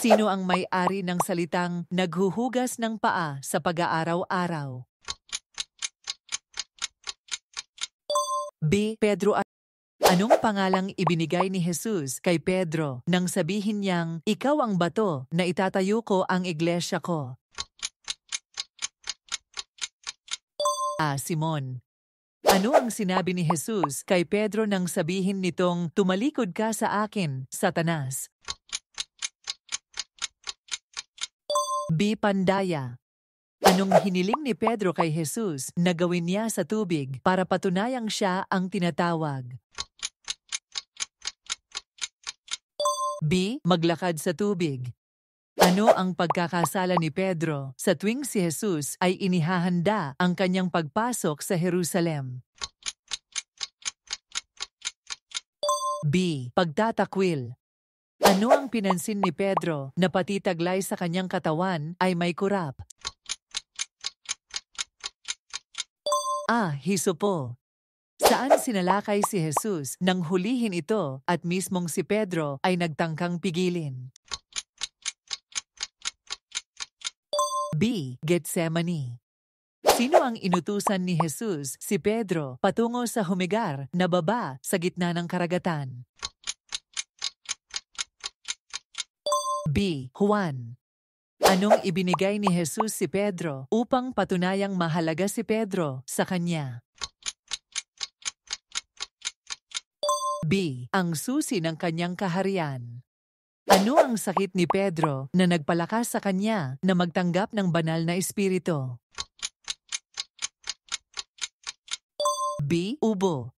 Sino ang may-ari ng salitang naghuhugas ng paa sa pag-aaraw-araw? B. Pedro. Anong pangalang ibinigay ni Jesus kay Pedro nang sabihin niyang, "Ikaw ang bato na itatayo ko ang iglesia ko"? A. Simon. Ano ang sinabi ni Jesus kay Pedro nang sabihin nitong, "Tumalikod ka sa akin, Satanas"? B. Pandaya. Anong hiniling ni Pedro kay Jesus na gawin niya sa tubig para patunayang siya ang tinatawag? B. Maglakad sa tubig. Ano ang pagkakasala ni Pedro sa tuwing si Jesus ay inihahanda ang kanyang pagpasok sa Jerusalem? B. Pagtatakwil. Ano ang pinansin ni Pedro na pati taglay sa kanyang katawan ay may kurap? A. Hisopo. Saan sinalakay si Jesus nang hulihin ito at mismong si Pedro ay nagtangkang pigilin? B. Getsemani. Sino ang inutusan ni Jesus si Pedro patungo sa humigar na baba sa gitna ng karagatan? B. Juan. Anong ibinigay ni Jesus si Pedro upang patunayang mahalaga si Pedro sa kanya? B. Ang susi ng kanyang kaharian. Ano ang sakit ni Pedro na nagpalakas sa kanya na magtanggap ng banal na espiritu? B. Ubo.